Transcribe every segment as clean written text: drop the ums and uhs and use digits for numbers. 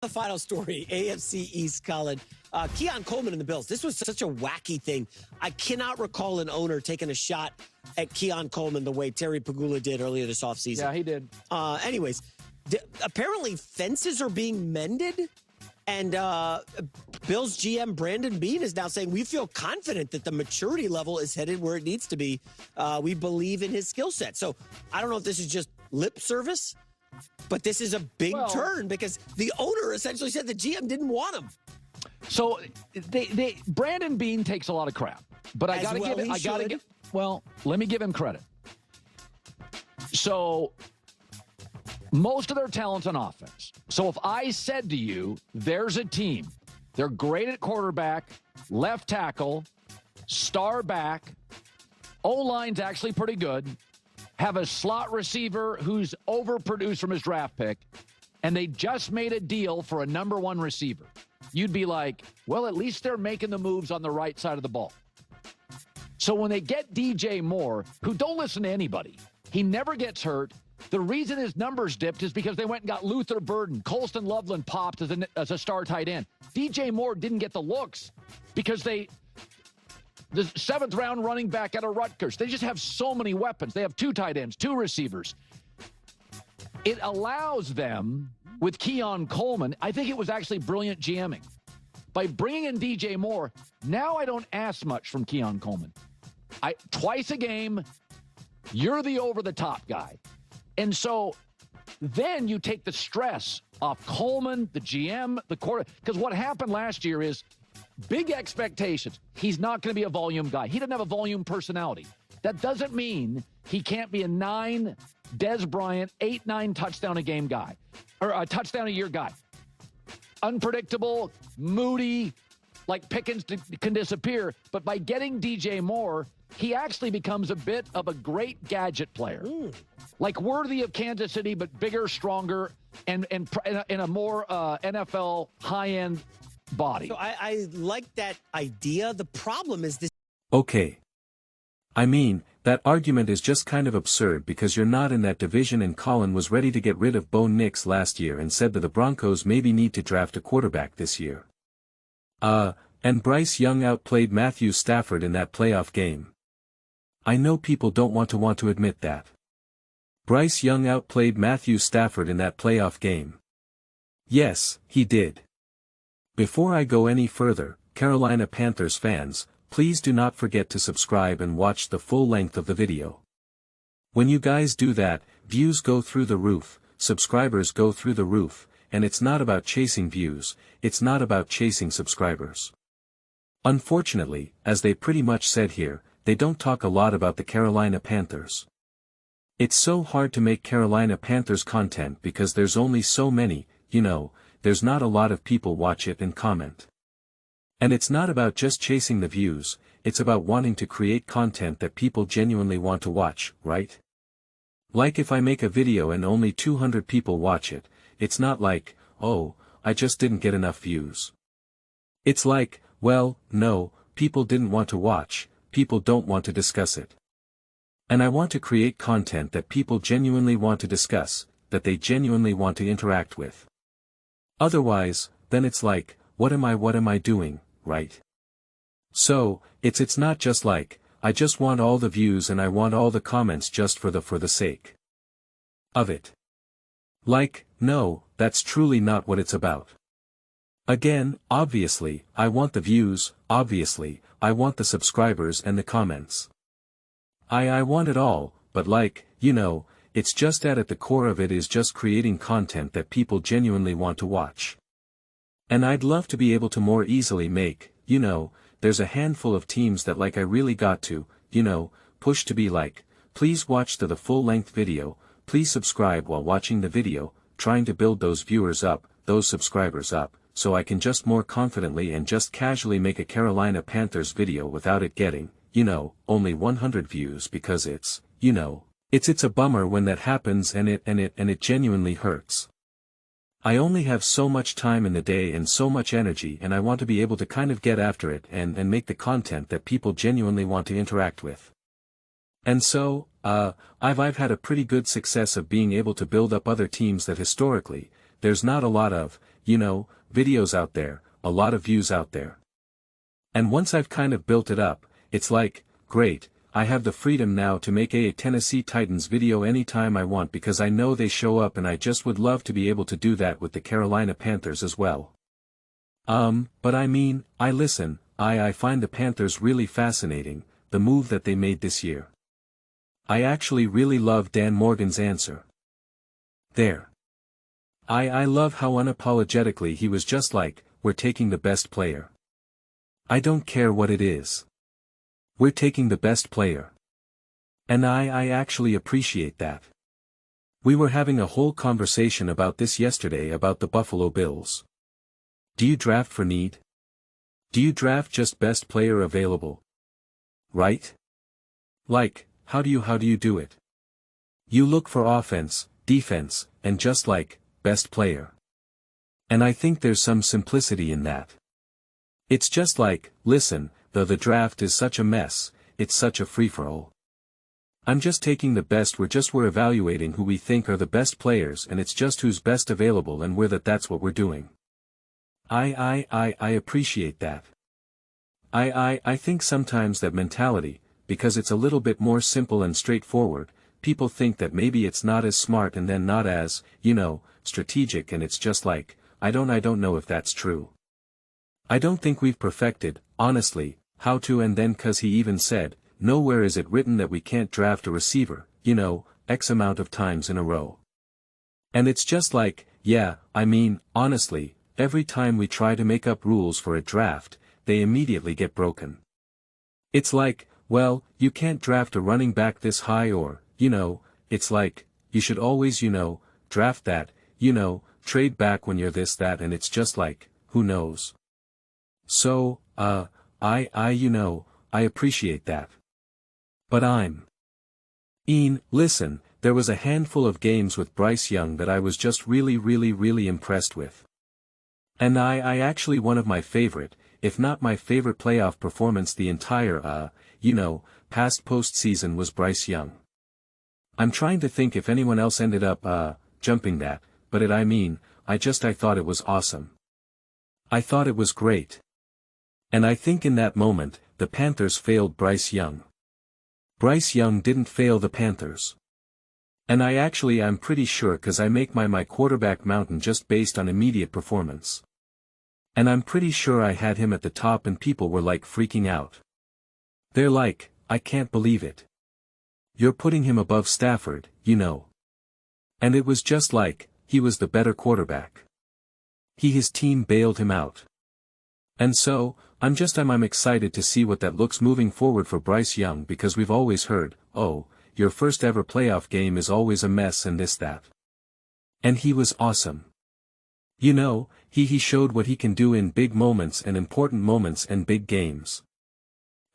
The final story, AFC East, Colin. Keon Coleman and the Bills. This was such a wacky thing. I cannot recall an owner taking a shot at Keon Coleman the way Terry Pagula did earlier this offseason. Yeah, he did. Anyways, apparently fences are being mended. And Bills GM Brandon Beane is now saying, we feel confident that the maturity level is headed where it needs to be. We believe in his skill set. So I don't know if this is just lip service, but this is a big turn because the owner essentially said the GM didn't want him. So Brandon Beane takes a lot of crap, but I got to give. Well, let me give him credit. So most of their talent's on offense. So if I said to you, there's a team, they're great at quarterback, left tackle, star back, O-line's actually pretty good, have a slot receiver who's overproduced from his draft pick, and they just made a deal for a number one receiver, you'd be like, well, at least they're making the moves on the right side of the ball. So when they get DJ Moore, who don't listen to anybody, he never gets hurt. The reason his numbers dipped is because they went and got Luther Burden. Colston Loveland popped as a star tight end. DJ Moore didn't get the looks because the seventh-round running back out of Rutgers. They just have so many weapons. They have two tight ends, two receivers. It allows them, with Keon Coleman, I think it was actually brilliant GMing. By bringing in DJ Moore, now I don't ask much from Keon Coleman. Twice a game, you're the over-the-top guy. And so then you take the stress off Coleman, the GM, the quarter. Because what happened last year is big expectations. He's not going to be a volume guy. He doesn't have a volume personality. That doesn't mean he can't be a 9 Des Bryant, 8-9 touchdown a game guy or a touchdown a year guy. Unpredictable, moody, like Pickens can disappear. But by getting DJ Moore, he actually becomes a bit of a great gadget player. Like worthy of Kansas City, but bigger, stronger, and in a more NFL high-end body. So I like that idea. The problem is this. Okay. I mean, that argument is just kind of absurd because you're not in that division, and Colin was ready to get rid of Bo Nix last year and said that the Broncos maybe need to draft a quarterback this year. And Bryce Young outplayed Matthew Stafford in that playoff game. I know people don't want to admit that. Bryce Young outplayed Matthew Stafford in that playoff game. Yes, he did. Before I go any further, Carolina Panthers fans, please do not forget to subscribe and watch the full length of the video. When you guys do that, views go through the roof, subscribers go through the roof, and it's not about chasing views, it's not about chasing subscribers. Unfortunately, as they pretty much said here, they don't talk a lot about the Carolina Panthers. It's so hard to make Carolina Panthers content because there's only so many, there's not a lot of people watch it and comment. And it's not about just chasing the views, it's about wanting to create content that people genuinely want to watch, right? Like if I make a video and only 200 people watch it, it's not like, oh, I just didn't get enough views. It's like, well, no, people didn't want to watch, people don't want to discuss it. And I want to create content that people genuinely want to discuss, that they genuinely want to interact with. Otherwise, then it's like, what am I doing, right? So, it's not just like, I just want all the views and I want all the comments just for the sake of it. Like, no, that's truly not what it's about. Again, obviously, I want the views, obviously, I want the subscribers and the comments. I want it all, but it's just that at the core of it is just creating content that people genuinely want to watch. And I'd love to be able to more easily make, there's a handful of teams that I really got to, push to be like, please watch the full-length video, please subscribe while watching the video, trying to build those viewers up, those subscribers up, so I can just more confidently and just casually make a Carolina Panthers video without it getting, only 100 views because it's a bummer when that happens and it genuinely hurts. I only have so much time in the day and so much energy, and I want to be able to kind of get after it and make the content that people genuinely want to interact with. And so, I've had a pretty good success of being able to build up other teams that historically, there's not a lot of, videos out there, a lot of views out there. And once I've kind of built it up, it's like, great, I have the freedom now to make a Tennessee Titans video anytime I want because I know they show up and I just would love to be able to do that with the Carolina Panthers as well. But I mean, I find the Panthers really fascinating, the move that they made this year. I actually really love Dan Morgan's answer. There. I love how unapologetically he was just like, we're taking the best player. I don't care what it is. We're taking the best player. And I actually appreciate that. We were having a whole conversation about this yesterday about the Buffalo Bills. Do you draft for need? Do you draft just best player available? Right? Like, how do you do it? You look for offense, defense, and just like, best player. And I think there's some simplicity in that. It's just like, listen, though the draft is such a mess, it's such a free-for-all. I'm just taking the best, we're evaluating who we think are the best players and it's just who's best available and that's what we're doing. I appreciate that. I think sometimes that mentality, because it's a little bit more simple and straightforward, people think that maybe it's not as smart and then not as, strategic and it's just like, I don't know if that's true. I don't think we've perfected, honestly, how to and then cause he even said, nowhere is it written that we can't draft a receiver, X amount of times in a row. And it's just like, yeah, I mean, honestly, every time we try to make up rules for a draft, they immediately get broken. It's like, well, you can't draft a running back this high or, it's like, you should always, draft that, trade back when you're this that and it's just like, who knows? So, I appreciate that. But listen, there was a handful of games with Bryce Young that I was just really impressed with. And I actually one of my favorite, if not my favorite playoff performance the entire, past postseason was Bryce Young. I'm trying to think if anyone else ended up, jumping that, but I thought it was awesome. I thought it was great. And I think in that moment, the Panthers failed Bryce Young. Bryce Young didn't fail the Panthers. And I'm pretty sure cause I make my quarterback mountain just based on immediate performance. And I'm pretty sure I had him at the top and people were like freaking out. They're like, I can't believe it. You're putting him above Stafford, And it was just like, he was the better quarterback. His team bailed him out. And so, I'm excited to see what that looks moving forward for Bryce Young because we've always heard, oh, your first ever playoff game is always a mess and this that. And he was awesome. He showed what he can do in big moments and important moments and big games.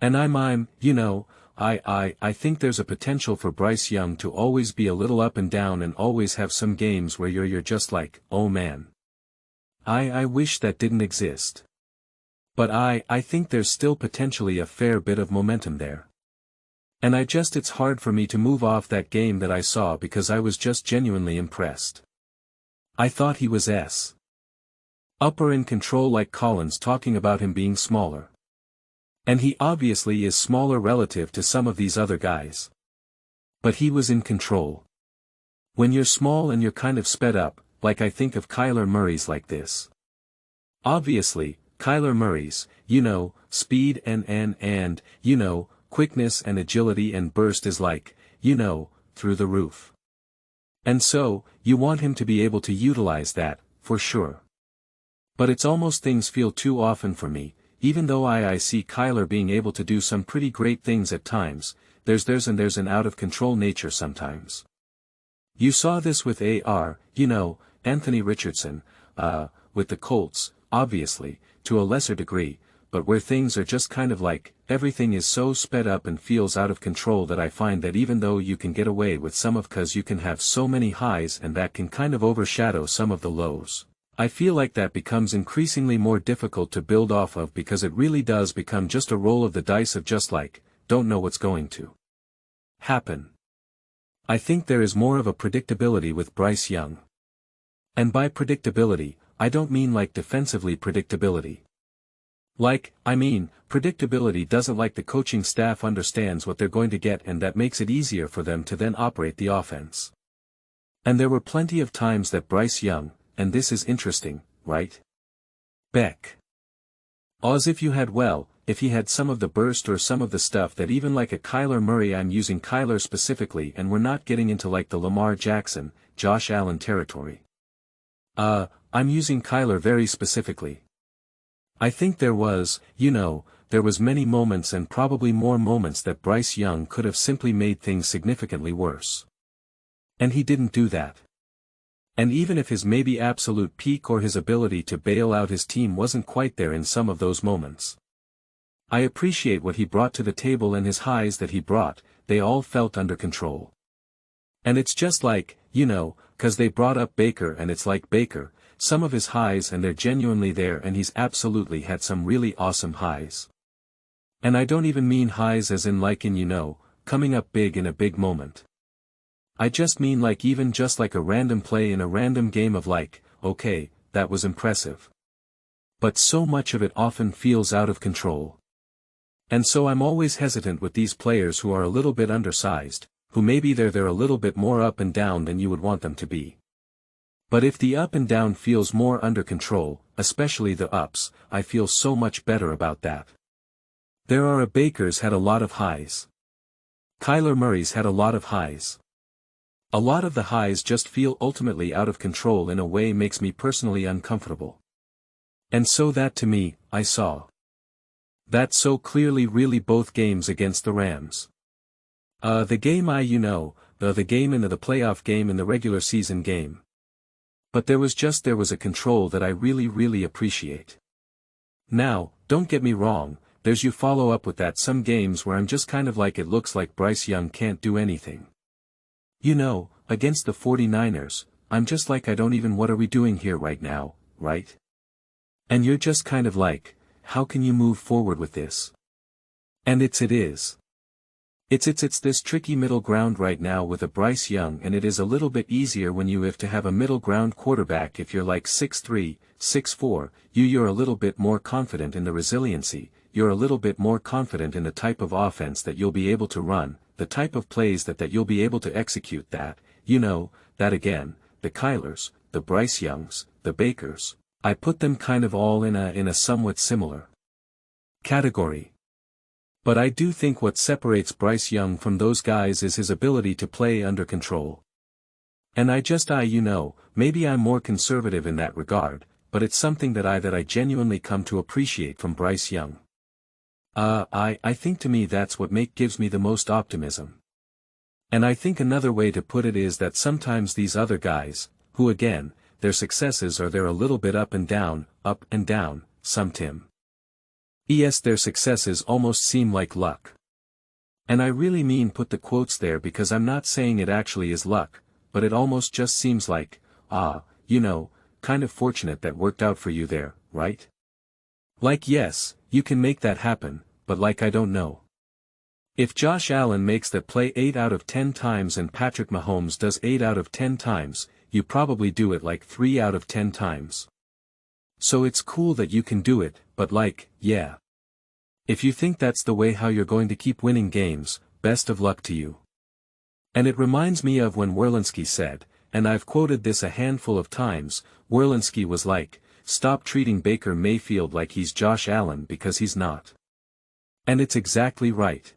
And I think there's a potential for Bryce Young to always be a little up and down and always have some games where you're just like, oh man. I wish that didn't exist. But I think there's still potentially a fair bit of momentum there. And it's hard for me to move off that game that I saw because I was just genuinely impressed. I thought he was upper in control like Colin's talking about him being smaller. And he obviously is smaller relative to some of these other guys. But he was in control. When you're small and you're kind of sped up, like I think of Kyler Murray's like this. Obviously, Kyler Murray's, speed and quickness and agility and burst is like, through the roof. And so, you want him to be able to utilize that, for sure. But it's almost things feel too often for me, even though I see Kyler being able to do some pretty great things at times, there's an out of control nature sometimes. You saw this with Anthony Richardson, with the Colts, obviously, to a lesser degree, but where things are just kind of like, everything is so sped up and feels out of control that I find that even though you can get away with some of cause you can have so many highs and that can kind of overshadow some of the lows. I feel like that becomes increasingly more difficult to build off of because it really does become just a roll of the dice of just like, don't know what's going to happen. I think there is more of a predictability with Bryce Young. And by predictability, I don't mean like defensively predictability. Predictability doesn't like the coaching staff understands what they're going to get and that makes it easier for them to then operate the offense. And there were plenty of times that Bryce Young, and this is interesting, right? Beck. As if he had some of the burst or some of the stuff that even like a Kyler Murray, I'm using Kyler specifically and we're not getting into like the Lamar Jackson, Josh Allen territory. I'm using Kyler very specifically. I think there was many moments and probably more moments that Bryce Young could have simply made things significantly worse. And he didn't do that. And even if his maybe absolute peak or his ability to bail out his team wasn't quite there in some of those moments, I appreciate what he brought to the table and his highs that he brought, they all felt under control. And it's just like, 'cause they brought up Baker and it's like Baker, some of his highs and they're genuinely there and he's absolutely had some really awesome highs. And I don't even mean highs as in coming up big in a big moment. I just mean like even just like a random play in a random game of okay, that was impressive. But so much of it often feels out of control. And so I'm always hesitant with these players who are a little bit undersized, who maybe they're a little bit more up and down than you would want them to be. But if the up and down feels more under control, especially the ups, I feel so much better about that. There are Baker's had a lot of highs. Kyler Murray's had a lot of highs. A lot of the highs just feel ultimately out of control in a way makes me personally uncomfortable. And so that to me, I saw that so clearly really both games against the Rams. The game the game in the playoff game in the regular season game. But there was a control that I really appreciate. Now, don't get me wrong, there's you follow up with that some games where I'm just kind of like it looks like Bryce Young can't do anything. Against the 49ers, I'm just like I don't even what are we doing here right now, right? And you're just kind of like, how can you move forward with this? And it is. It's this tricky middle ground right now with a Bryce Young and it is a little bit easier when you have to have a middle ground quarterback if you're like 6'3", 6'4", you're a little bit more confident in the resiliency, you're a little bit more confident in the type of offense that you'll be able to run, the type of plays that you'll be able to execute that again, the Kylers, the Bryce Youngs, the Bakers, I put them kind of all in a somewhat similar category. But I do think what separates Bryce Young from those guys is his ability to play under control. And maybe I'm more conservative in that regard, but it's something that I genuinely come to appreciate from Bryce Young. I think to me that's what gives me the most optimism. And I think another way to put it is that sometimes these other guys, who again, their successes are they're a little bit up and down, some Tim. Their successes almost seem like luck. And I really mean put the quotes there because I'm not saying it actually is luck, but it almost just seems like, kind of fortunate that worked out for you there, right? Like yes, you can make that happen, but I don't know. If Josh Allen makes that play 8 out of 10 times and Patrick Mahomes does 8 out of 10 times, you probably do it 3 out of 10 times. So it's cool that you can do it, but yeah. If you think that's the way how you're going to keep winning games, best of luck to you. And it reminds me of when Werlinski said, and I've quoted this a handful of times, Werlinski was like, stop treating Baker Mayfield like he's Josh Allen because he's not. And it's exactly right.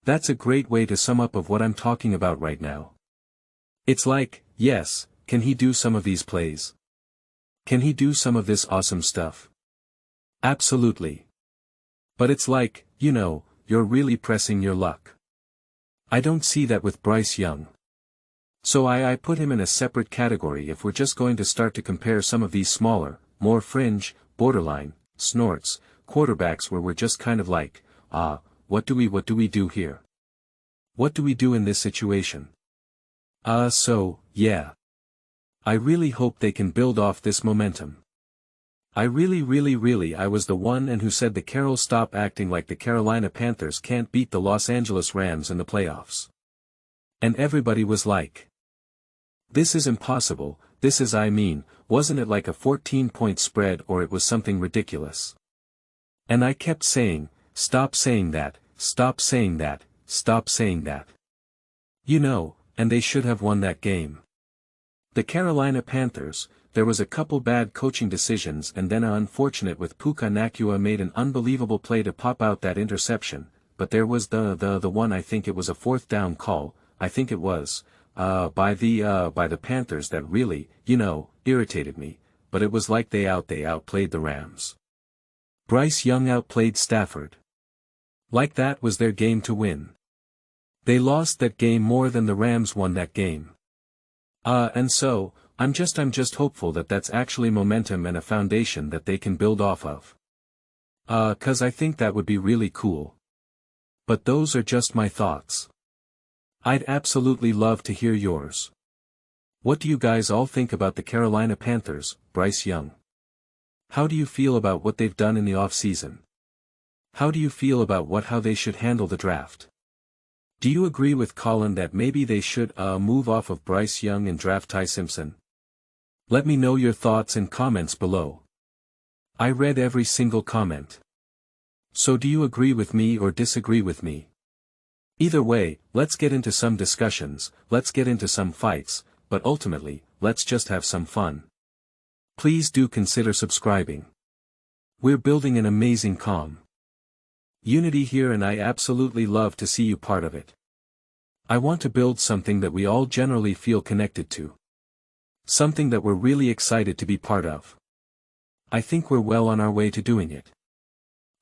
That's a great way to sum up of what I'm talking about right now. It's like, yes, can he do some of these plays? Can he do some of this awesome stuff? Absolutely. But it's like, you're really pressing your luck. I don't see that with Bryce Young. So I put him in a separate category if we're just going to start to compare some of these smaller, more fringe, borderline, snorts, quarterbacks where we're just kind of like, what do we do here? What do we do in this situation? So, yeah. I really hope they can build off this momentum. I really I was the one who said the Carroll stop acting like the Carolina Panthers can't beat the Los Angeles Rams in the playoffs. And everybody was like, this is impossible, this is wasn't it like a 14-point spread or it was something ridiculous? And I kept saying, stop saying that, stop saying that, stop saying that. You know, and they should have won that game. The Carolina Panthers, there was a couple bad coaching decisions and then unfortunate with Puka Nacua made an unbelievable play to pop out that interception, but there was the one, I think it was a fourth down call, I think it was, by the Panthers that really, irritated me, but it was like they outplayed the Rams. Bryce Young outplayed Stafford. Like that was their game to win. They lost that game more than the Rams won that game. And so, I'm just hopeful that that's actually momentum and a foundation that they can build off of. 'Cause I think that would be really cool. But those are just my thoughts. I'd absolutely love to hear yours. What do you guys all think about the Carolina Panthers, Bryce Young? How do you feel about what they've done in the offseason? How do you feel about how they should handle the draft? Do you agree with Colin that maybe they should move off of Bryce Young and draft Ty Simpson? Let me know your thoughts in comments below. I read every single comment. So do you agree with me or disagree with me? Either way, let's get into some discussions, let's get into some fights, but ultimately, let's just have some fun. Please do consider subscribing. We're building an amazing unity here and I absolutely love to see you part of it. I want to build something that we all generally feel connected to. Something that we're really excited to be part of. I think we're well on our way to doing it.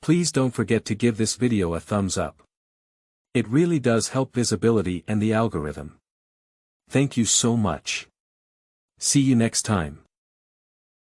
Please don't forget to give this video a thumbs up. It really does help visibility and the algorithm. Thank you so much. See you next time.